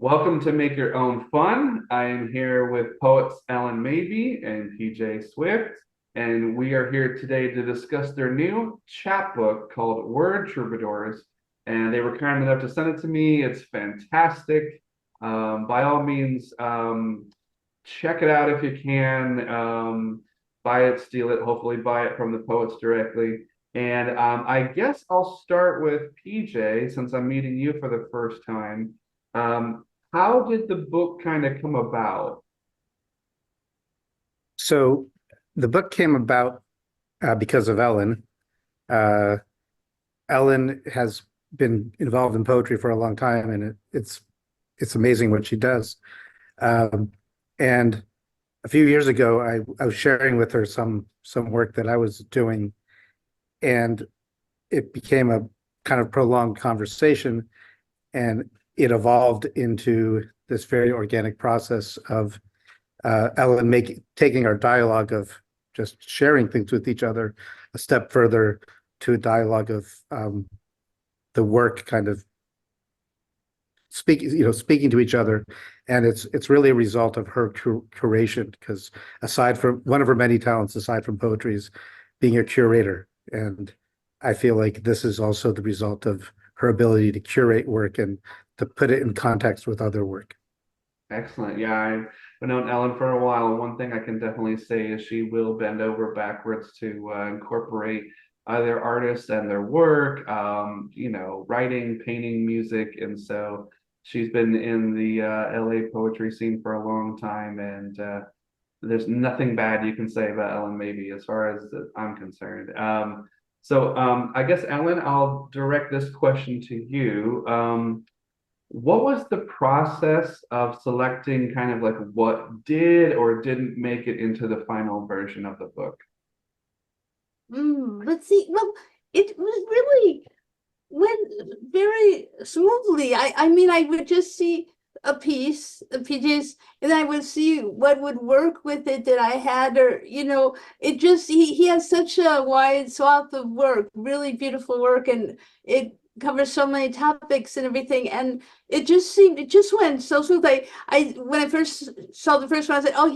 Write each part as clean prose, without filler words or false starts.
Welcome to Make Your Own Fun. I am here with poets Ellyn Mabey and PJ Swift, and we are here today to discuss their new chapbook called Word Troubadours. And they were kind enough to send it to me. It's fantastic. By all means, check it out if you can. Buy it, steal it, hopefully buy it from the poets directly. And I guess I'll start with PJ since I'm meeting you for the first time. How did the book kind of come about? So the book came about because of Ellyn. Uh, Ellyn has been involved in poetry for a long time, and it's amazing what she does. And a few years ago, I was sharing with her some work that I was doing, and it became a kind of prolonged conversation, and it evolved into this very organic process of Ellyn taking our dialogue of just sharing things with each other a step further to a dialogue of the work kind of speaking to each other. And it's really a result of her curation, because aside from one of her many talents, aside from poetry, is being a curator. And I feel like this is also the result of her ability to curate work and to put it in context with other work. Excellent. Yeah, I've known Ellyn for a while. One thing I can definitely say is she will bend over backwards to incorporate other artists and their work, writing, painting, music. And so she's been in the LA poetry scene for a long time. And there's nothing bad you can say about Ellyn Mabey as far as I'm concerned. I guess, Ellyn, I'll direct this question to you. What was the process of selecting kind of like what did or didn't make it into the final version of the book? Let's see. Well, it was really went very smoothly. I mean, I would just see a piece of PJ's, and I would see what would work with it that I had, or it just he has such a wide swath of work, really beautiful work, and it covers so many topics and everything, and it just went so smoothly. I when I first saw the first one, I said, oh,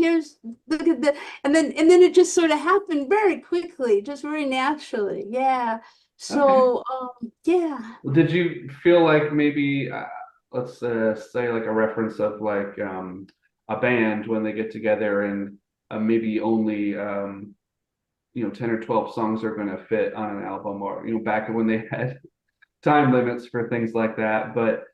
look at the, and then it just sort of happened very quickly, just very naturally. Yeah. Okay. So yeah. Did you feel like maybe, let's say like a reference of like a band when they get together and maybe only 10 or 12 songs are going to fit on an album, or back when they had time limits for things like that. But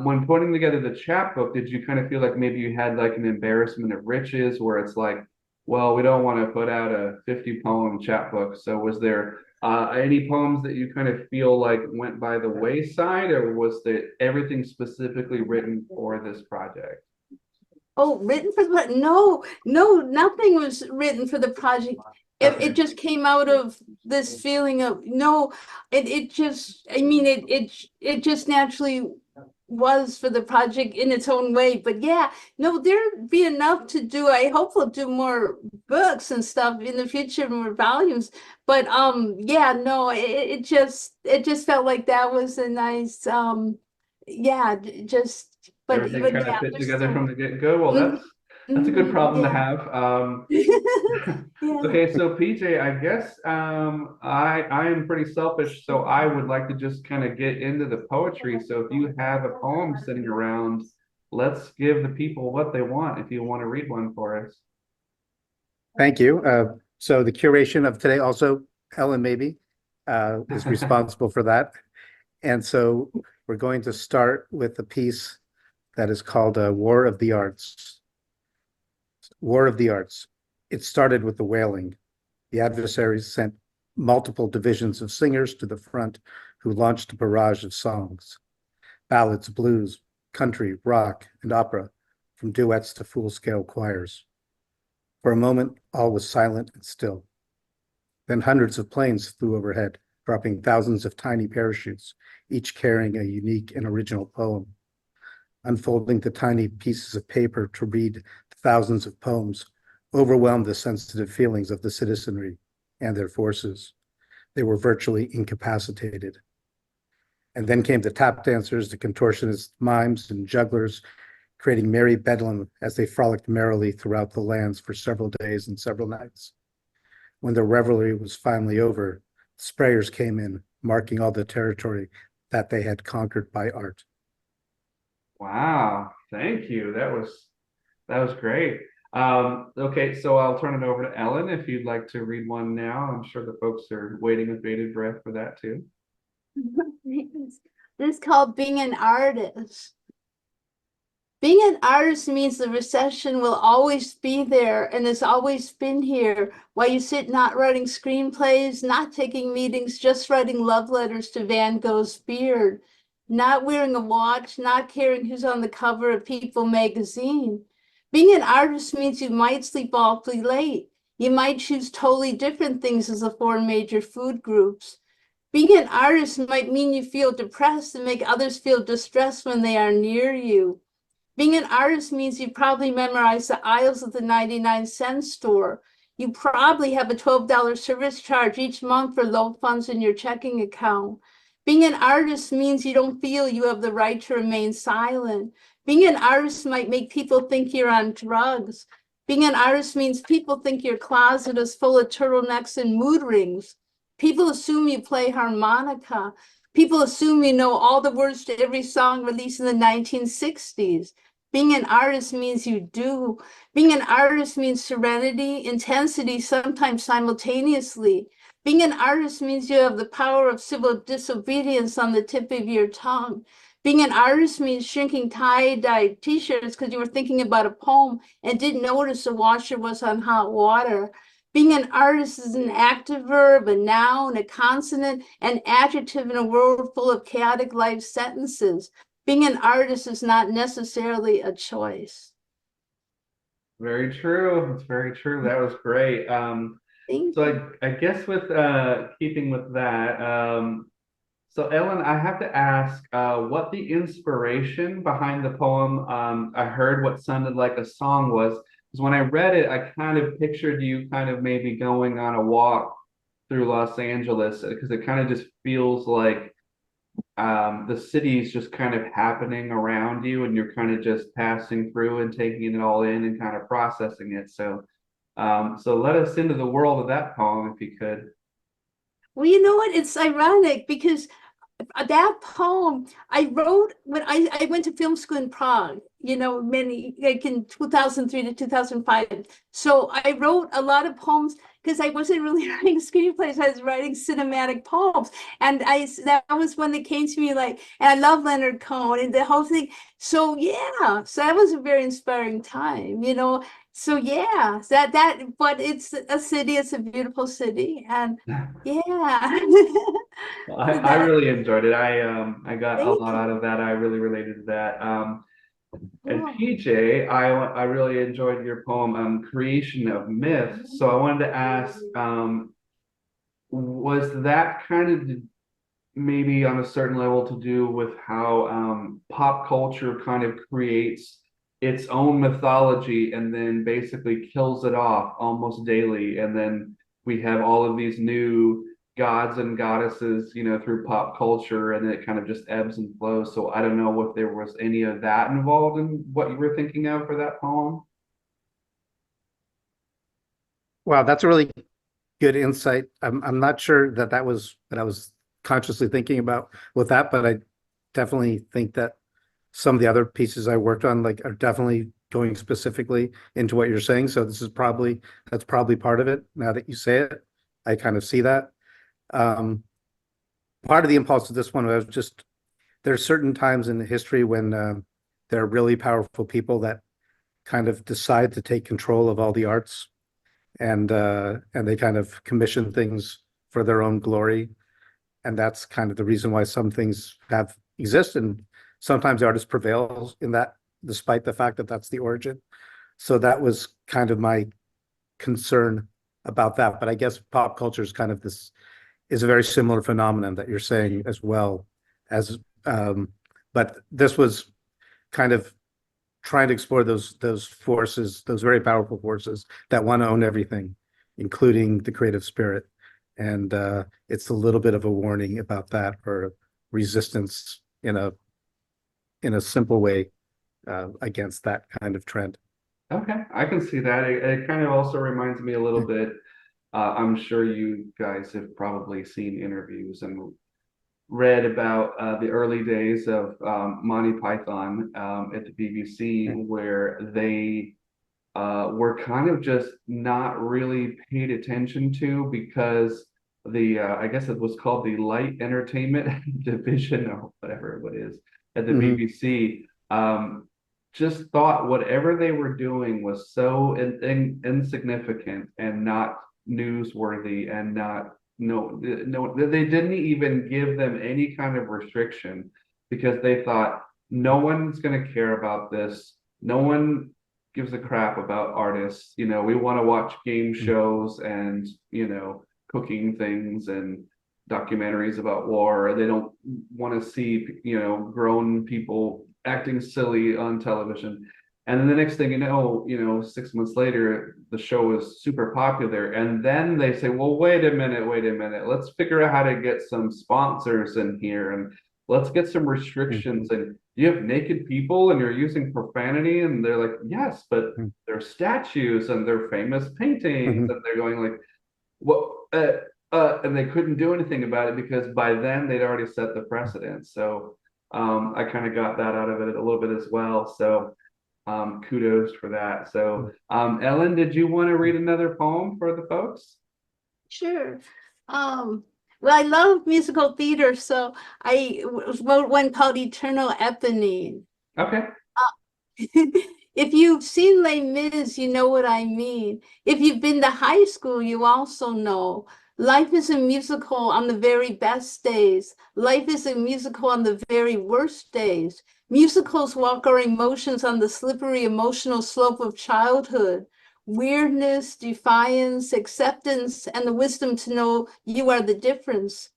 when putting together the chapbook, did you kind of feel like maybe you had like an embarrassment of riches where it's like, well, we don't want to put out a 50 poem chapbook. So was there any poems that you kind of feel like went by the wayside, or was that everything specifically written for this project? Oh, written for the no, nothing was written for the project. It Okay. just came out of this feeling of no, it just, I mean, it just naturally was for the project in its own way. But yeah, no, there'd be enough to do. I hope we'll do more books and stuff in the future, more volumes. But yeah, no, it just felt like that was a nice yeah, just Everything but kind of yeah, fit there's together from still the get-go. Well, that's a good problem to yeah. have. Yeah. Okay, so PJ, I guess I am pretty selfish, so I would like to just kind of get into the poetry. So if you have a poem sitting around, let's give the people what they want. If you want to read one for us. Thank you. So the curation of today, also Ellyn Mabey is responsible for that. And so we're going to start with a piece that is called War of the Arts. War of the Arts. It started with the wailing. The adversaries sent multiple divisions of singers to the front who launched a barrage of songs. Ballads, blues, country, rock, and opera, from duets to full-scale choirs. For a moment, all was silent and still. Then hundreds of planes flew overhead, dropping thousands of tiny parachutes, each carrying a unique and original poem. Unfolding the tiny pieces of paper to read the thousands of poems overwhelmed the sensitive feelings of the citizenry and their forces. They were virtually incapacitated. And then came the tap dancers, the contortionists, mimes, and jugglers, creating merry bedlam as they frolicked merrily throughout the lands for several days and several nights. When the revelry was finally over, sprayers came in, marking all the territory that they had conquered by art. Wow, thank you. That was great. Okay, so I'll turn it over to Ellen if you'd like to read one now. I'm sure the folks are waiting with bated breath for that too. This is called Being an Artist. Being an artist means the recession will always be there and has always been here while you sit not writing screenplays, not taking meetings, just writing love letters to Van Gogh's beard, not wearing a watch, not caring who's on the cover of People magazine. Being an artist means you might sleep awfully late. You might choose totally different things as the four major food groups. Being an artist might mean you feel depressed and make others feel distressed when they are near you. Being an artist means you probably memorize the aisles of the 99-cent store. You probably have a $12 service charge each month for low funds in your checking account. Being an artist means you don't feel you have the right to remain silent. Being an artist might make people think you're on drugs. Being an artist means people think your closet is full of turtlenecks and mood rings. People assume you play harmonica. People assume you know all the words to every song released in the 1960s. Being an artist means you do. Being an artist means serenity, intensity, sometimes simultaneously. Being an artist means you have the power of civil disobedience on the tip of your tongue. Being an artist means shrinking tie-dye t-shirts because you were thinking about a poem and didn't notice the washer was on hot water. Being an artist is an active verb, a noun, a consonant, an adjective in a world full of chaotic life sentences. Being an artist is not necessarily a choice. Very true. It's very true. That was great. Thank So you. I guess with keeping with that, so Ellen, I have to ask what the inspiration behind the poem I heard what sounded like a song was. Because when I read it, I kind of pictured you kind of maybe going on a walk through Los Angeles because it kind of just feels like the city's just kind of happening around you and you're kind of just passing through and taking it all in and kind of processing it. So let us into the world of that poem if you could. Well, you know what? It's ironic because that poem I wrote when I went to film school in Prague, many like in 2003 to 2005. So I wrote a lot of poems because I wasn't really writing screenplays. I was writing cinematic poems. And that was when they came to me like, and I love Leonard Cohen and the whole thing. So yeah, so that was a very inspiring time. So yeah, but it's a city, it's a beautiful city. And yeah. Well, I That, really enjoyed it. I got a thank lot you. out of that. I really related to that. And Cool. PJ, I really enjoyed your poem, Creation of Myths. So I wanted to ask, was that kind of maybe on a certain level to do with how pop culture kind of creates its own mythology and then basically kills it off almost daily, and then we have all of these new gods and goddesses, through pop culture, and it kind of just ebbs and flows. So I don't know if there was any of that involved in what you were thinking of for that poem. Wow, that's a really good insight. I'm not sure that was that I was consciously thinking about with that, but I definitely think that some of the other pieces I worked on like are definitely going specifically into what you're saying. So that's probably part of it. Now that you say it, I kind of see that. Um, Part of the impulse of this one was just there's certain times in the history when there are really powerful people that kind of decide to take control of all the arts and they kind of commission things for their own glory. And that's kind of the reason why some things have exist. And sometimes the artist prevails in that, despite the fact that that's the origin. So that was kind of my concern about that. But I guess pop culture is kind of this is a very similar phenomenon that you're saying as well as but this was kind of trying to explore those forces, those very powerful forces that want to own everything, including the creative spirit. And it's a little bit of a warning about that, or resistance in a simple way against that kind of trend. Okay, I can see that. It kind of also reminds me a little bit. I'm sure you guys have probably seen interviews and read about the early days of Monty Python at the BBC, where they were kind of just not really paid attention to because the I guess it was called the Light Entertainment Division or whatever it is at the Mhm. BBC. Just thought whatever they were doing was so insignificant and not newsworthy and not no they didn't even give them any kind of restriction because they thought no one's going to care about this. No one gives a crap about artists. You know, we want to watch game shows and, you know, cooking things and documentaries about war. They don't want to see, you know, grown people acting silly on television. And then the next thing you know, 6 months later, the show is super popular. And then they say, well, wait a minute, let's figure out how to get some sponsors in here and let's get some restrictions. And you have naked people and you're using profanity. And they're like, yes, but they're statues and they're famous paintings. And they're going like, what? And they couldn't do anything about it because by then they'd already set the precedent. So I kind of got that out of it a little bit as well. So kudos for that. So Ellyn, did you want to read another poem for the folks? Sure. Well, I love musical theater, so I wrote one called Eternal Eponine. Okay. If you've seen Les Mis, you know what I mean. If you've been to high school, you also know. Life is a musical on the very best days. Life is a musical on the very worst days. Musicals walk our emotions on the slippery emotional slope of childhood. Weirdness, defiance, acceptance, and the wisdom to know you are the difference.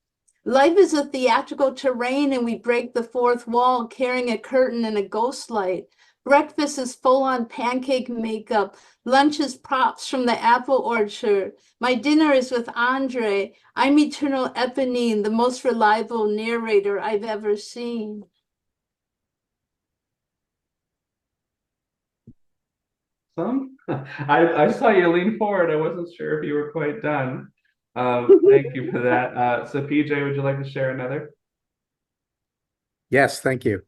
Life is a theatrical terrain, and we break the fourth wall carrying a curtain and a ghost light. Breakfast is full on pancake makeup. Lunch is props from the apple orchard. My dinner is with Andre. I'm Eternal Eponine, the most reliable narrator I've ever seen. Some I saw you lean forward. I wasn't sure if you were quite done. Thank you for that. So PJ, would you like to share another? Yes, thank you.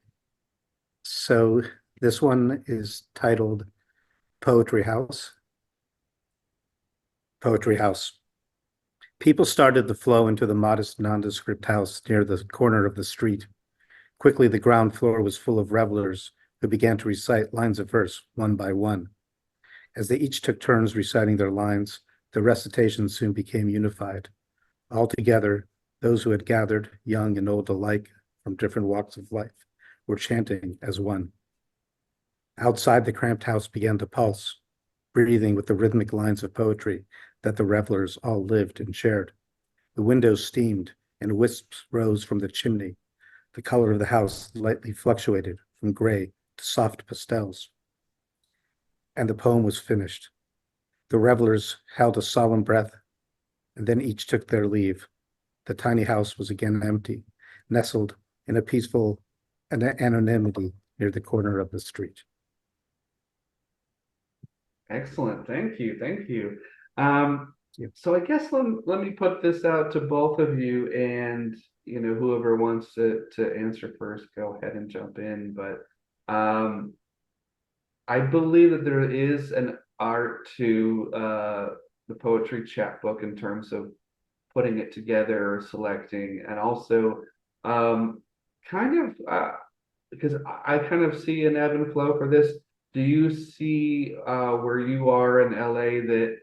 So this one is titled Poetry House. Poetry House. People started to flow into the modest, nondescript house near the corner of the street. Quickly, the ground floor was full of revelers who began to recite lines of verse one by one. As they each took turns reciting their lines, the recitation soon became unified. Altogether, those who had gathered, young and old alike, from different walks of life, were chanting as one. Outside, the cramped house began to pulse, breathing with the rhythmic lines of poetry that the revelers all lived and shared. The windows steamed, and wisps rose from the chimney. The color of the house lightly fluctuated from gray to soft pastels. And the poem was finished. The revelers held a solemn breath, and then each took their leave. The tiny house was again empty, nestled in a peaceful anonymity near the corner of the street. Excellent. Thank you. Thank you. Yeah. So I guess let me put this out to both of you, and you know, whoever wants to answer first, go ahead and jump in. But I believe that there is an art to the poetry chapbook in terms of putting it together, selecting, and also kind of because I kind of see an ebb and flow for this. Do you see where you are in LA that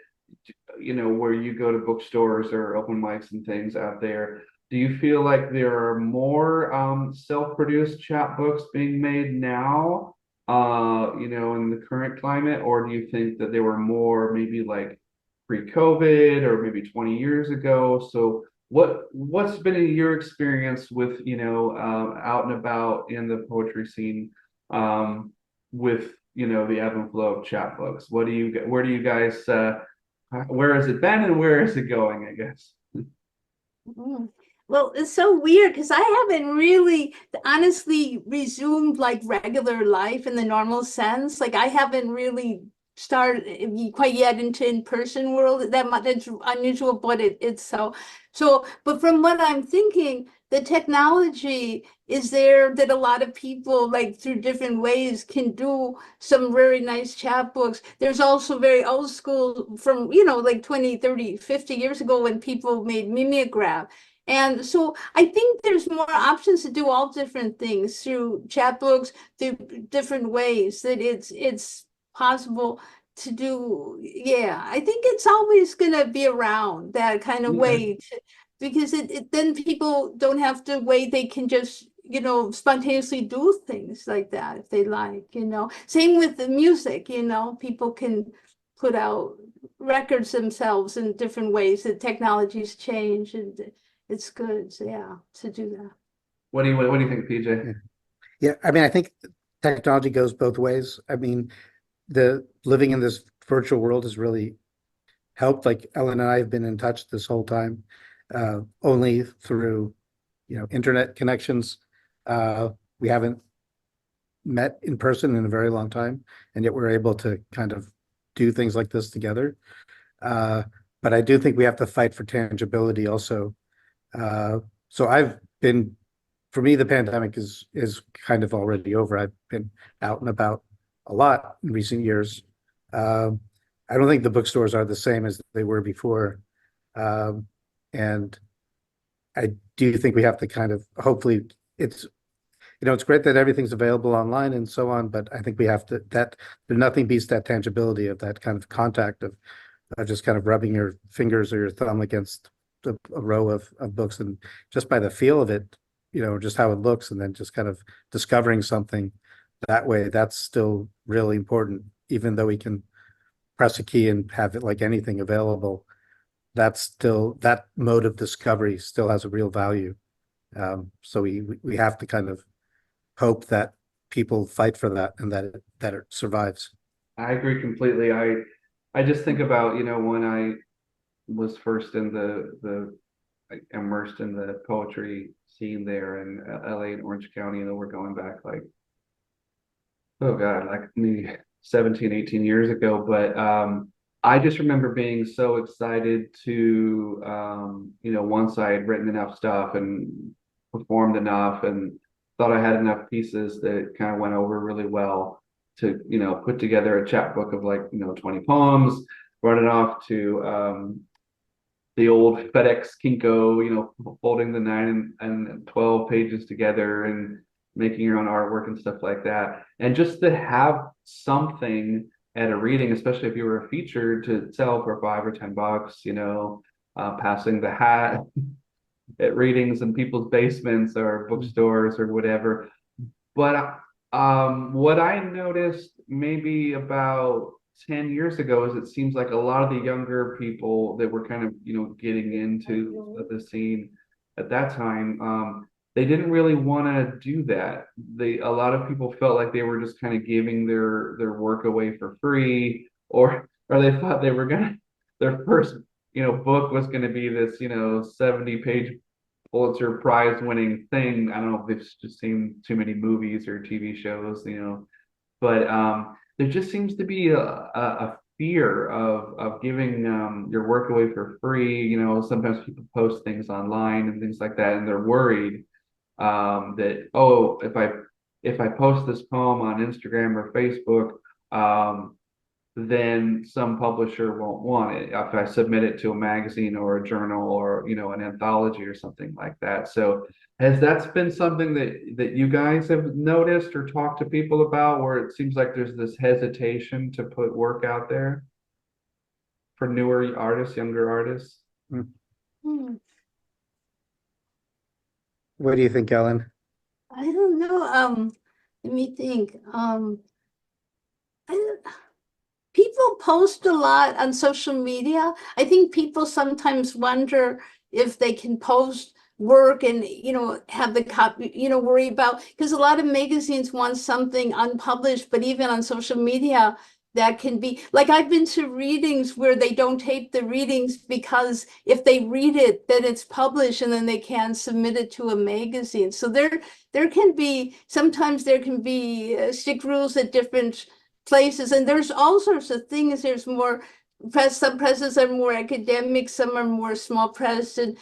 you know where you go to bookstores or open mics and things out there? Do you feel like there are more self-produced chapbooks being made now, you know, in the current climate, or do you think that there were more maybe like pre-COVID or maybe 20 years ago? So what's been your experience with, you know, out and about in the poetry scene with, you know, the ebb and flow of chapbooks? Where do you guys where has it been and where is it going, I guess? Well, Well, it's so weird because I haven't really honestly resumed like regular life in the normal sense. Like I haven't really started quite yet into in-person world. That much it's unusual, but it's so. But from what I'm thinking, the technology is there that a lot of people like through different ways can do some very nice chapbooks. There's also very old school from, like 20, 30, 50 years ago when people made mimeograph. And so I think there's more options to do all different things through chapbooks, through different ways that it's possible to do. Yeah, I think it's always gonna be around that kind of Yeah. way because then people don't have to wait. They can just, spontaneously do things like that if they like. Same with the music, people can put out records themselves in different ways that technologies change and it's good, so yeah, to do that. What do you think, PJ? Yeah. Yeah, I mean, I think technology goes both ways. I mean, the living in this virtual world has really helped. Like Ellen and I have been in touch this whole time, only through, internet connections. We haven't met in person in a very long time, and yet we're able to kind of do things like this together. Uh, but I do think we have to fight for tangibility also. So I've been, for me, the pandemic is kind of already over. I've been out and about a lot in recent years. Um, I don't think the bookstores are the same as they were before. And I do think we have to kind of, hopefully it's, it's great that everything's available online and so on, but I think we have to, that nothing beats that tangibility of that kind of contact of just kind of rubbing your fingers or your thumb against a row of books, and just by the feel of it, just how it looks, and then just kind of discovering something that way. That's still really important, even though we can press a key and have it like anything available. That's still, that mode of discovery still has a real value. So we have to kind of hope that people fight for that and that it survives. I agree completely. I just think about, when I was first in the like, immersed in the poetry scene there in LA and Orange County, we're going back like, oh God, like maybe 17, 18 years ago. But I just remember being so excited to once I had written enough stuff and performed enough and thought I had enough pieces that kind of went over really well to, put together a chapbook of like, 20 poems, run it off to the old FedEx Kinko, folding the 9 and 12 pages together and making your own artwork and stuff like that. And just to have something at a reading, especially if you were a feature, to sell for $5 or $10, passing the hat at readings in people's basements or bookstores or whatever. But what I noticed maybe about 10 years ago is it seems like a lot of the younger people that were kind of, getting into the scene at that time, they didn't really want to do that. A lot of people felt like they were just kind of giving their work away for free, or they thought they were gonna, their first, book was gonna be this, 70-page Pulitzer Prize winning thing. I don't know if they've just seen too many movies or TV shows, but there just seems to be a fear of giving your work away for free. Sometimes people post things online and things like that, and they're worried that, oh, if I post this poem on Instagram or Facebook, then some publisher won't want it if I submit it to a magazine or a journal or an anthology or something like that. So has that been something that you guys have noticed or talked to people about, where it seems like there's this hesitation to put work out there for newer artists, younger artists? Hmm. What do you think, Ellen? I don't know. Let me think. I, people post a lot on social media. I think people sometimes wonder if they can post work and have the copy, worry about, because a lot of magazines want something unpublished, but even on social media, that can be like, I've been to readings where they don't tape the readings because if they read it, then it's published and then they can submit it to a magazine. So there can be, sometimes there can be strict rules at different places, and there's all sorts of things. There's more press, some presses are more academic, some are more small press, and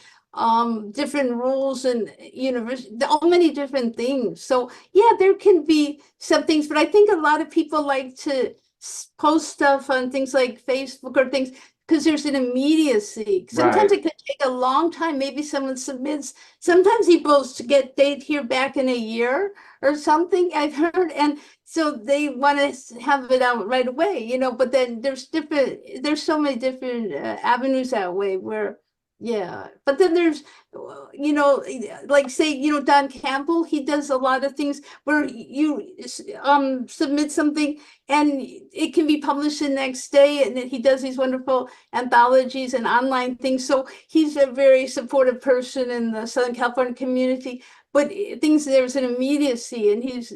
different rules and university, all many different things. So yeah, there can be some things, but I think a lot of people like to post stuff on things like Facebook or things because there's an immediacy. Sometimes Right. it could take a long time. Maybe someone submits. Sometimes people get they'd hear back in a year or something, I've heard, and so they want to have it out right away, But then there's so many different avenues that way where. Yeah, but then there's, like say, Don Campbell, he does a lot of things where you submit something and it can be published the next day, and then he does these wonderful anthologies and online things. So he's a very supportive person in the Southern California community, but things, there's an immediacy, and he's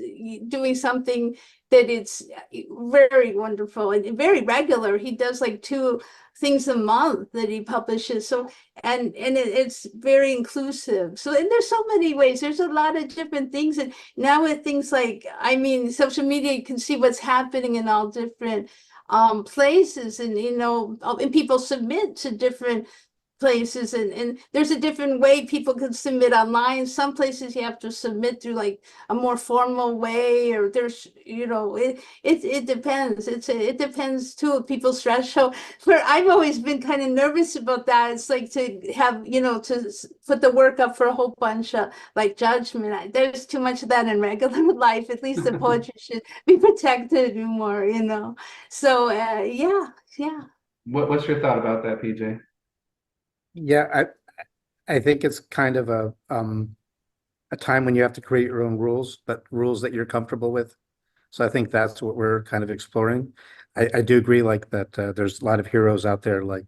doing something that it's very wonderful and very regular. He does like 2 things a month that he publishes. So it's very inclusive. So, and there's so many ways. There's a lot of different things. And now with things like, I mean, social media, you can see what's happening in all different places, and and people submit to different places, and there's a different way people can submit online. Some places you have to submit through like a more formal way, or there's it depends. It depends too of people's threshold. Where I've always been kind of nervous about that, it's like to have to put the work up for a whole bunch of like judgment. There's too much of that in regular life. At least the poetry should be protected more. So yeah. What's your thought about that, PJ? Yeah, I think it's kind of a time when you have to create your own rules, but rules that you're comfortable with. So I think that's what we're kind of exploring. I do agree, like that. There's a lot of heroes out there, like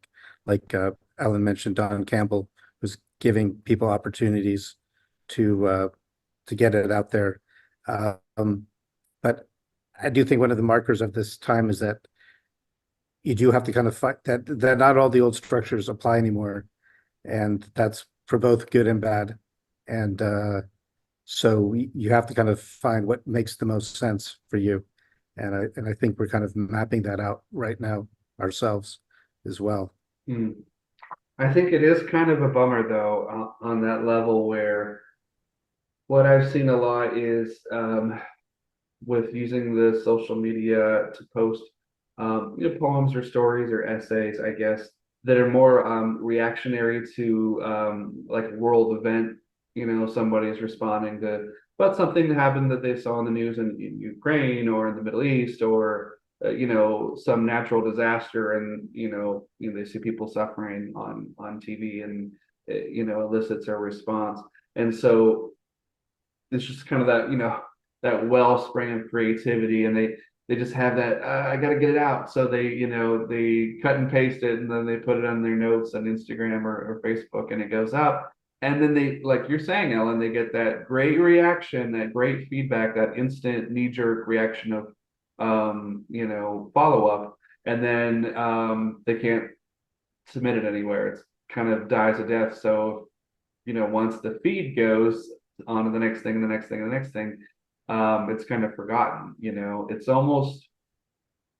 Ellen mentioned, Don Campbell, who's giving people opportunities to get it out there. But I do think one of the markers of this time is that you do have to kind of fight that not all the old structures apply anymore, and that's for both good and bad. And so you have to kind of find what makes the most sense for you. And I think we're kind of mapping that out right now ourselves as well. Hmm. I think it is kind of a bummer though, on that level, where what I've seen a lot is with using the social media to post poems or stories or essays, I guess, that are more reactionary to like world event. Somebody's responding to about something that happened that they saw in the news in Ukraine or in the Middle East, or some natural disaster, and they see people suffering on TV, and elicits a response. And so it's just kind of that wellspring of creativity, and they just have that I got to get it out, so they cut and paste it, and then they put it on their notes on Instagram or Facebook, and it goes up, and then they, like you're saying, Ellen, they get that great reaction, that great feedback, that instant knee-jerk reaction of follow up, and then they can't submit it anywhere. It's kind of dies a death. So once the feed goes on to the next thing, and the next thing, and the next thing, it's kind of forgotten. It's almost,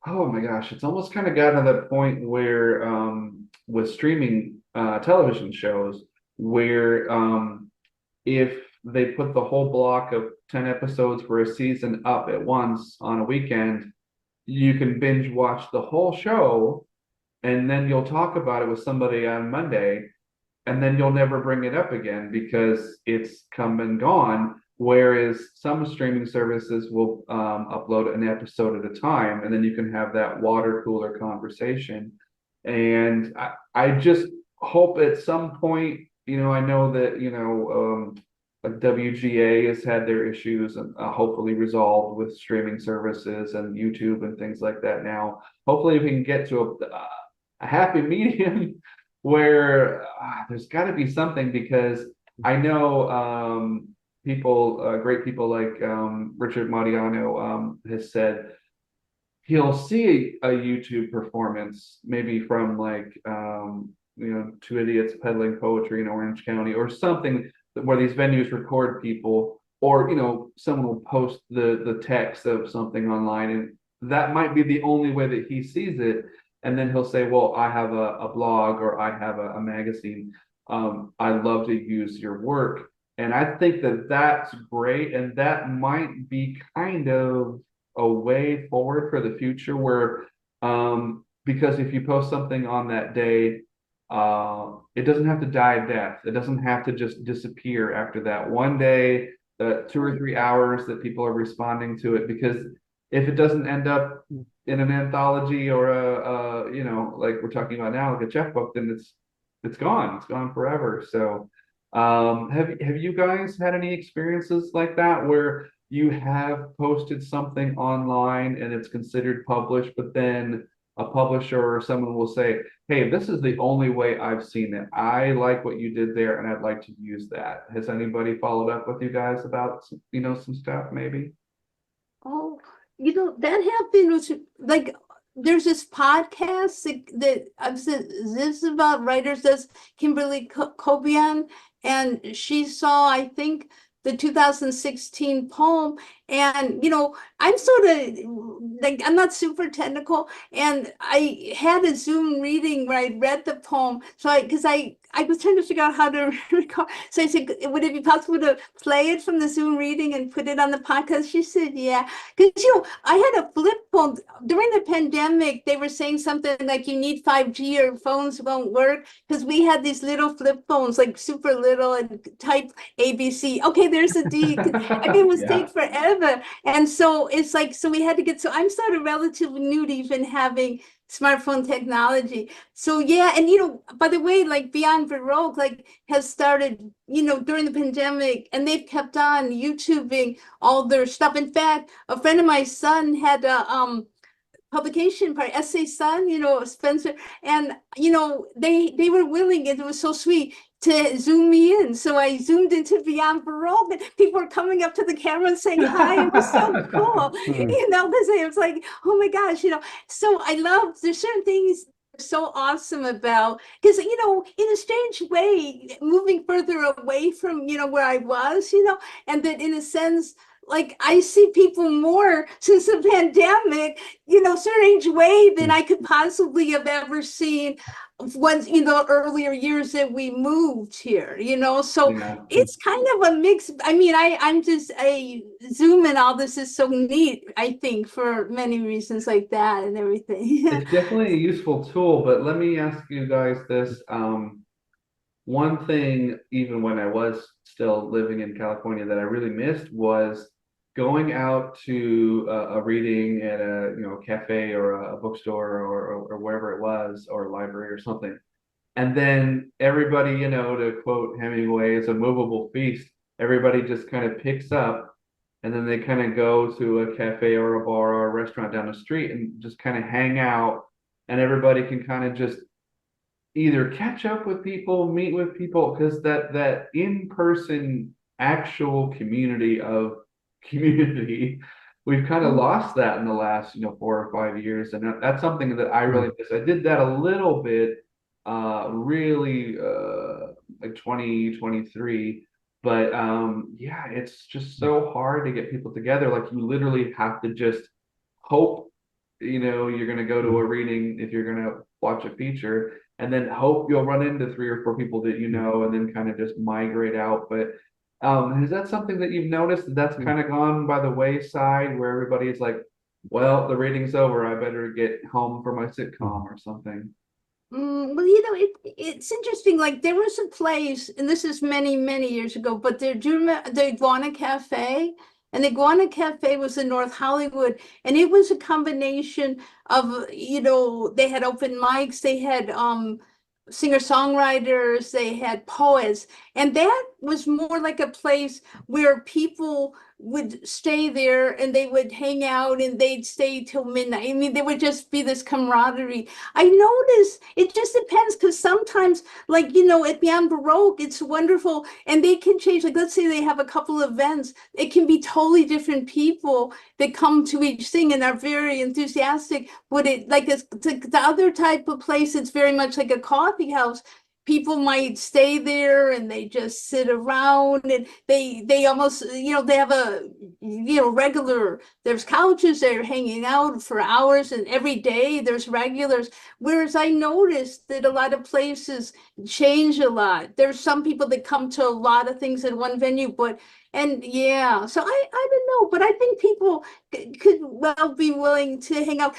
oh my gosh, it's almost kind of gotten to that point where with streaming television shows, where if they put the whole block of 10 episodes for a season up at once on a weekend, you can binge watch the whole show, and then you'll talk about it with somebody on Monday, and then you'll never bring it up again because it's come and gone. Whereas some streaming services will upload an episode at a time, and then you can have that water cooler conversation. And I just hope at some point, I know that, like WGA has had their issues, and hopefully resolved with streaming services and YouTube and things like that now. Hopefully we can get to a happy medium where there's got to be something, because I know great people like Richard Mariano has said he'll see a YouTube performance, maybe from like Two Idiots Peddling Poetry in Orange County or something where these venues record people, or someone will post the text of something online, and that might be the only way that he sees it. And then he'll say, well, I have a blog, or I have a magazine. I love to use your work. And I think that that's great. And that might be kind of a way forward for the future where, because if you post something on that day, it doesn't have to die a death. It doesn't have to just disappear after that one day, the 2 or 3 hours that people are responding to it. Because if it doesn't end up in an anthology or like we're talking about now, like a checkbook, then it's gone. It's gone forever. So, have you guys had any experiences like that where you have posted something online and it's considered published, but then a publisher or someone will say, hey, this is the only way I've seen it. I like what you did there and I'd like to use that. Has anybody followed up with you guys about, some stuff maybe? Oh, that happened with, like, there's this podcast that I've said this is about writers, that's Kimberly Cobian, and she saw, I think, the 2016 poem. And I'm sort of like, I'm not super technical, and I had a Zoom reading where I read the poem. So because I was trying to figure out how to record. So I said, would it be possible to play it from the Zoom reading and put it on the podcast? She said, yeah. Because I had a flip phone during the pandemic. They were saying something like you need 5G or phones won't work, because we had these little flip phones, like super little, and type ABC. Okay, there's a D. I mean, it was take forever. And so it's like, so we had to get, so I'm sort of relatively new to even having smartphone technology. So yeah, and by the way, like Beyond Baroque, like has started, during the pandemic, and they've kept on YouTubing all their stuff. In fact, a friend of my son had a publication part, Essay Sun, Spencer, and they were willing, and it was so sweet, to zoom me in. So I zoomed into Beyond Baroque, and people were coming up to the camera and saying hi. It was so cool, because it was like, oh my gosh, So I love, there's certain things so awesome about, because in a strange way, moving further away from where I was, and that in a sense, like, I see people more since the pandemic, strange way than I could possibly have ever seen once, earlier years that we moved here, so Yeah. it's kind of a mix. I mean, I'm just Zoom and all this is so neat, I think, for many reasons like that and everything. It's definitely a useful tool, but let me ask you guys this. One thing, even when I was still living in California, that I really missed was going out to a reading at a cafe or a bookstore, or wherever it was, or a library or something. And then everybody, to quote Hemingway, it's a movable feast. Everybody just kind of picks up, and then they kind of go to a cafe or a bar or a restaurant down the street and just kind of hang out. And everybody can kind of just either catch up with people, meet with people, because that in-person actual community, we've kind of lost that in the last 4 or 5 years, and that's something that I really miss. I did that a little bit, really, like 2023, but yeah, it's just so hard to get people together. Like, you literally have to just hope you're going to go to a reading, if you're going to watch a feature, and then hope you'll run into 3 or 4 people that and then kind of just migrate out. But is that something that you've noticed, that's kind of gone by the wayside, where everybody's like, well, the reading's over, I better get home for my sitcom or something? Well, it's interesting. Like, there was a place, and this is many, many years ago, but do you remember the Iguana Cafe? And the Iguana Cafe was in North Hollywood, and it was a combination of, they had open mics, they had singer-songwriters, they had poets, and that was more like a place where people would stay there and they would hang out and they'd stay till midnight. I mean, there would just be this camaraderie. I notice it just depends because sometimes, like, at Beyond Baroque, it's wonderful and they can change. Like, let's say they have a couple of events, it can be totally different people that come to each thing and are very enthusiastic. But it's the other type of place, it's very much like a coffee house. People might stay there and they just sit around and they almost, they have a, regular, there's couches, they're hanging out for hours and every day there's regulars. Whereas I noticed that a lot of places change a lot. There's some people that come to a lot of things in one venue, and yeah, so I don't know, but I think people could well be willing to hang out.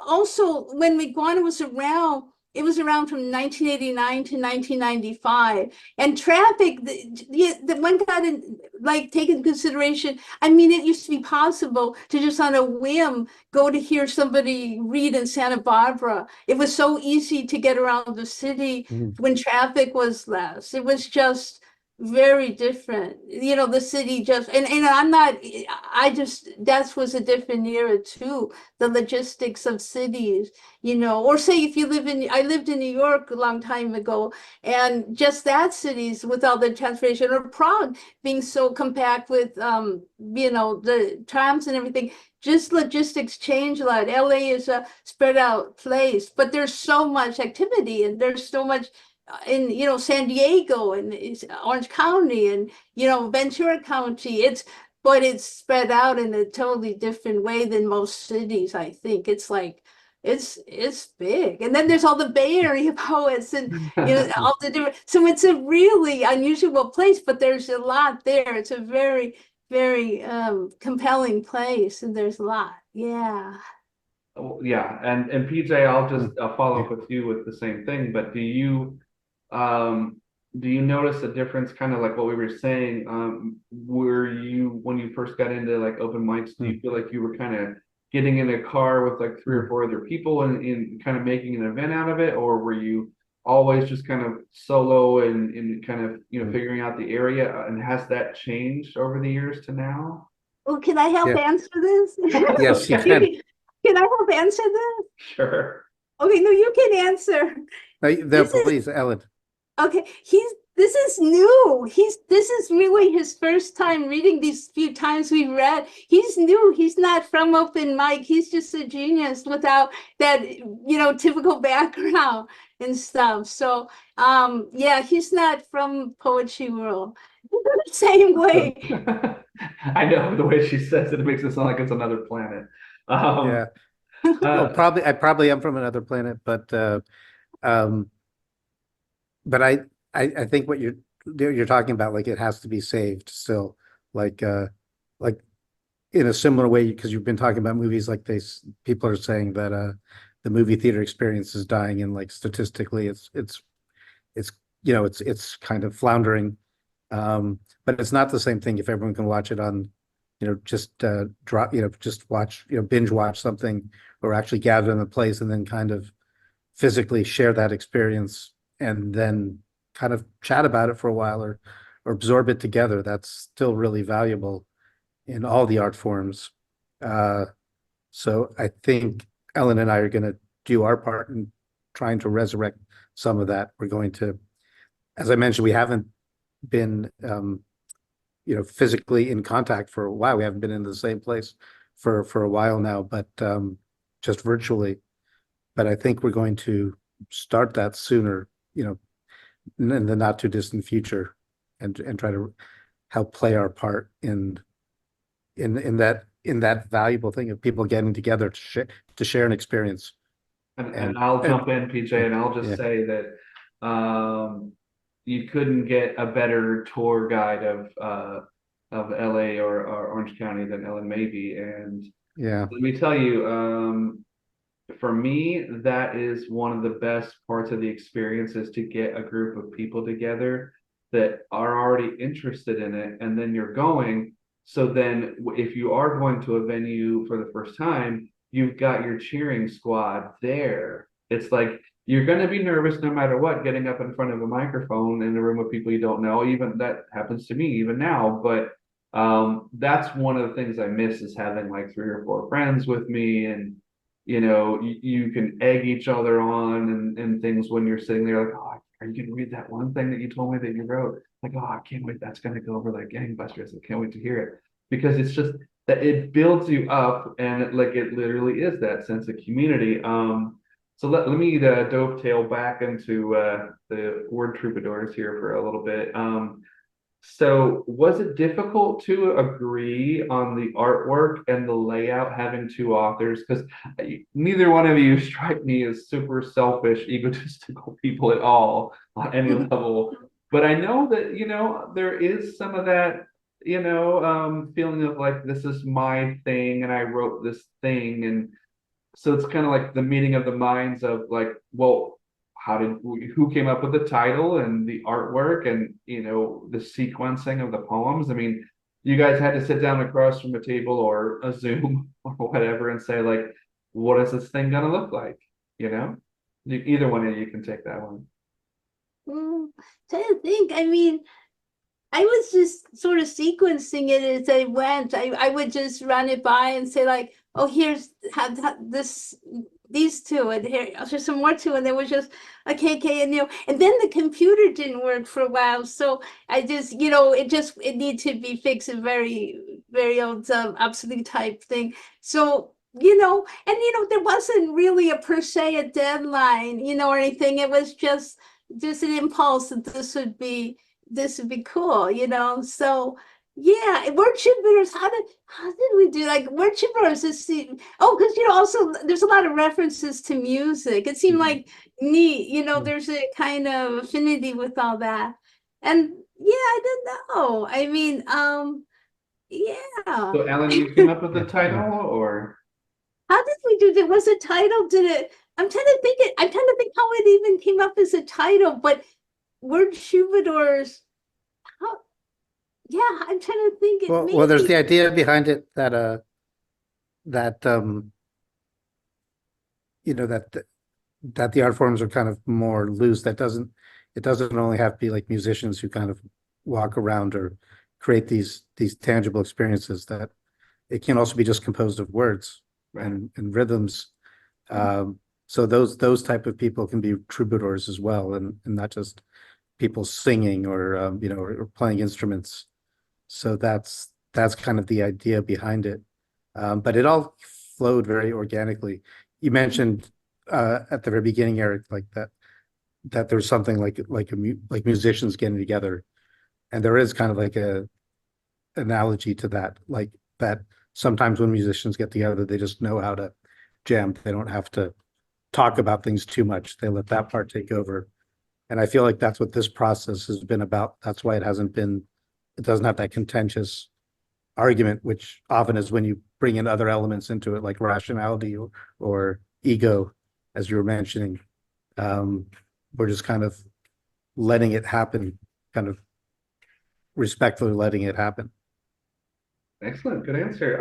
Also when Iguana was around, it was around from 1989 to 1995, and traffic, the one got in, like, take into consideration. I mean, it used to be possible to just on a whim go to hear somebody read in Santa Barbara. It was so easy to get around the city when traffic was less. It was just very different. The city just, and I'm not, that was a different era too. The logistics of cities, or say if you I lived in New York a long time ago, and just that cities with all the transportation, or Prague being so compact with, the trams and everything. Just logistics change a lot. LA is a spread out place, but there's so much activity and there's so much in San Diego and Orange County and Ventura County. It's spread out in a totally different way than most cities. I think it's like it's big, and then there's all the Bay Area poets and all the different. So it's a really unusual place, but there's a lot there. It's a very very compelling place, and there's a lot. Yeah. Oh, yeah, and PJ, I'll just follow up with you with the same thing. But um, do you notice a difference, kind of like what we were saying? Were you, when you first got into like open mics, do you feel like you were kind of getting in a car with like three or four other people and kind of making an event out of it, or were you always just kind of solo and kind of figuring out the area? And has that changed over the years to now? Well, can I help Yeah. answer this? Yes, you Okay. can. Can I help answer this? Sure. Okay, no, you can answer. No, please, Ellen. Okay, this is new. This is really his first time reading these few times we've read. He's new. He's not from open mic. He's just a genius without that, typical background and stuff. So, yeah, he's not from poetry world. The same way. I know the way she says it makes it sound like it's another planet. Yeah. Well, I probably am from another planet, um, but I think what you're talking about, like, it has to be saved still, like like in a similar way, because you've been talking about movies like this. People are saying that the movie theater experience is dying, and like statistically, it's it's kind of floundering. But it's not the same thing if everyone can watch it on, just just watch, binge watch something, or actually gather in a place and then kind of physically share that experience and then kind of chat about it for a while, or absorb it together. That's still really valuable in all the art forms. Uh, so I think Ellen and I are going to do our part in trying to resurrect some of that. We're going to, as I mentioned, we haven't been physically in contact for a while. We haven't been in the same place for a while now, but just virtually. But I think we're going to start that sooner, in the not too distant future, and try to help play our part in that valuable thing of people getting together to share an experience. And I'll jump in, PJ, and I'll just Yeah. say that you couldn't get a better tour guide of LA or Orange County than Ellen Mabey. And Yeah. let me tell you, for me, that is one of the best parts of the experience, is to get a group of people together that are already interested in it, and then you're going. So then if you are going to a venue for the first time, you've got your cheering squad there. It's like you're going to be nervous no matter what, getting up in front of a microphone in a room of people you don't know. Even that happens to me even now. But that's one of the things I miss is having like 3 or 4 friends with me, and you can egg each other on and things when you're sitting there like, oh, are you gonna read that one thing that you told me that you wrote? Like, oh, I can't wait. That's gonna go over like gangbusters. I can't wait to hear it because it's just that it builds you up, and it literally is that sense of community. So let me dovetail back into the word troubadours here for a little bit. So was it difficult to agree on the artwork and the layout having 2 authors? Because neither one of you strike me as super selfish, egotistical people at all on any level. But I know that, there is some of that, feeling of like, this is my thing and I wrote this thing. And so it's kind of like the meeting of the minds of like, well, who came up with the title and the artwork and the sequencing of the poems? I mean, you guys had to sit down across from a table or a Zoom or whatever and say like, what is this thing gonna look like? Either one of you can take that one. Trying to think. I mean, I was just sort of sequencing it as I went. I would just run it by and say like, oh, here's these 2, and here's some more 2, and there was just okay, and and then the computer didn't work for a while, so I just, it needed to be fixed, a very, very old obsolete type thing. So, there wasn't really a per se a deadline, or anything. It was just an impulse that this would be cool, so yeah. Word troubadours, how did we do like word troubadours? Because also there's a lot of references to music. It seemed like neat, there's a kind of affinity with all that. And yeah, I don't know. I mean, yeah. So Ellen, you came up with the Yeah. title or? How did we do that? Was a title? Did it? I'm trying to think how it even came up as a title, but word troubadours. How, yeah, I'm trying to think it Well, there's maybe. the idea behind it that that that the art forms are kind of more loose. It doesn't only have to be like musicians who kind of walk around or create these tangible experiences, that it can also be just composed of words and rhythms. So those type of people can be troubadours as well, and not just people singing or or playing instruments. So that's kind of the idea behind it. But it all flowed very organically. You mentioned at the very beginning, Eric, like that there's something like musicians getting together, and there is kind of like a analogy to that, like that sometimes when musicians get together, they just know how to jam. They don't have to talk about things too much. They let that part take over. And I feel like that's what this process has been about. That's why it doesn't have that contentious argument, which often is when you bring in other elements into it, like rationality or ego, as you were mentioning. We're just kind of letting it happen, kind of respectfully letting it happen. Excellent, good answer.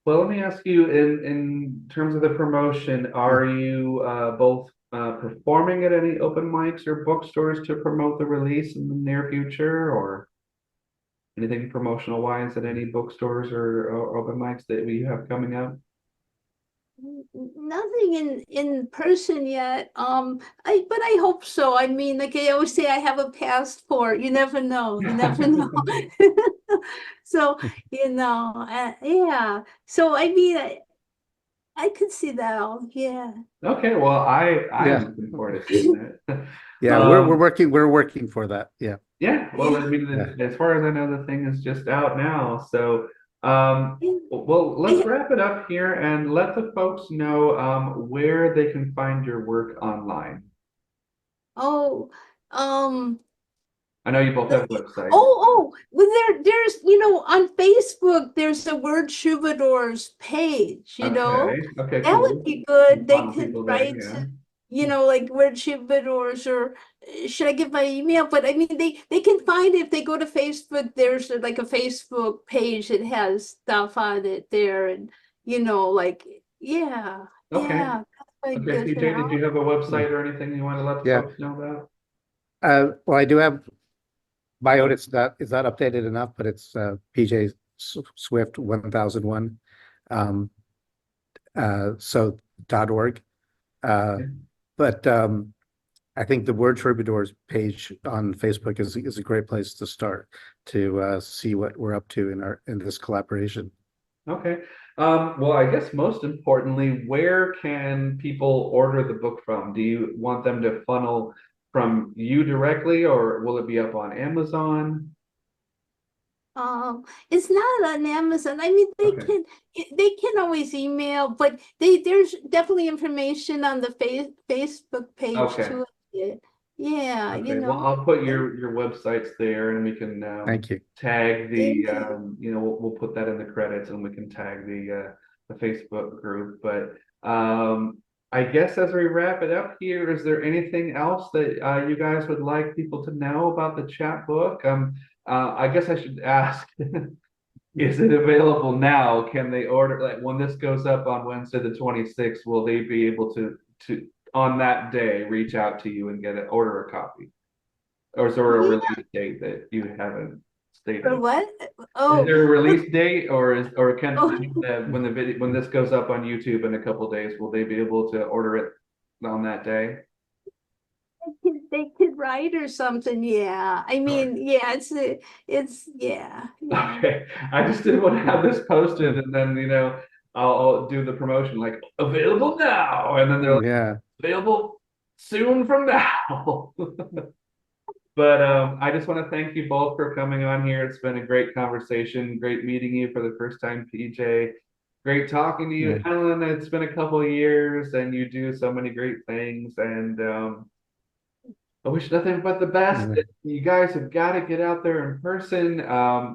Well, let me ask you, in terms of the promotion, are you both performing at any open mics or bookstores to promote the release in the near future, or anything promotional wise at any bookstores or open mics that we have coming up? Nothing in person yet. But I hope so. I mean, like I always say, I have a passport. You never know. You never know. So, yeah. So I mean, I could see that all. Yeah. Okay, well, I am Yeah. looking forward to seeing that. Yeah, we're working for that. Yeah. Yeah, well, I mean, Yeah. as far as I know, the thing is just out now. So, Yeah. well, let's wrap it up here and let the folks know where they can find your work online. Oh, um, I know you both have websites. well, there's, on Facebook, there's a Word Troubadours page, Okay, okay, that would cool. be good. They Follow could people there, write, yeah. like Word Troubadours, or should I give my email? But I mean, they can find it if they go to Facebook. There's like a Facebook page that has stuff on it there, and like, yeah, Okay. yeah. Like Okay, good to PJ, did know. you have a website or anything you want to let the Yeah. folks know about? Well, I do have my own, it's not updated enough, but it's PJ Swift 1001. Um, so .org. Yeah. But I think the Word Troubadours page on Facebook is a great place to start to see what we're up to in this collaboration. Okay. Well, I guess most importantly, where can people order the book from? Do you want them to funnel from you directly, or will it be up on Amazon? It's not on Amazon. I mean, Okay. they can always email, but there's definitely information on the Facebook page Okay. too. Yeah, Okay. Well, I'll put your websites there, and we can Thank you. tag the thank you. we'll put that in the credits, and we can tag the Facebook group. But I guess as we wrap it up here, is there anything else that you guys would like people to know about the chapbook? I guess I should ask, is it available now? Can they order, like, when this goes up on Wednesday the 26th, will they be able to on that day reach out to you and order a copy? Or is there a Yeah, release date that you haven't or stated? what? Is Oh, there a release date, or can oh, when this goes up on YouTube in a couple days, will they be able to order it on that day? they could write or something. Yeah, I mean, yeah, it's yeah, yeah. Okay, I just didn't want to have this posted and then I'll do the promotion like available now, and then they're like Yeah. available soon from now. But I just want to thank you both for coming on here. It's been a great conversation. Great meeting you for the first time, PJ. Great talking to you, Yeah. Ellen. It's been a couple of years, and you do so many great things. And I wish nothing but the best. Yeah. You guys have got to get out there in person.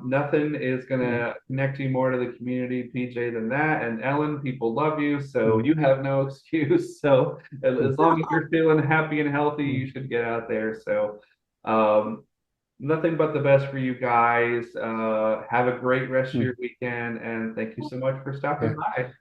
Nothing is gonna connect you more to the community, PJ, than that. And Ellen, people love you, so you have no excuse. So as long as you're feeling happy and healthy, you should get out there. So um, nothing but the best for you guys. Have a great rest of your weekend, and thank you so much for stopping Yeah. by.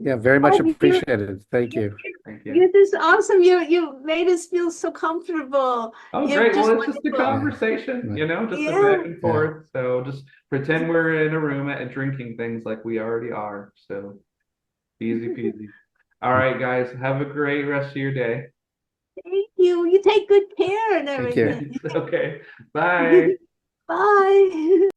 Yeah. Very much Oh, appreciated. Thank you. Thank you. you're just awesome. You made us feel so comfortable. Oh, You're great. Well, just it's just a wonderful. Yeah. conversation, Yeah. just a Yeah. back and Yeah. forth. So just pretend we're in a room at drinking things like we already are. So easy peasy. All right, guys. Have a great rest of your day. Thank you. You take good care and Thank you. everything. Okay. Bye. Bye.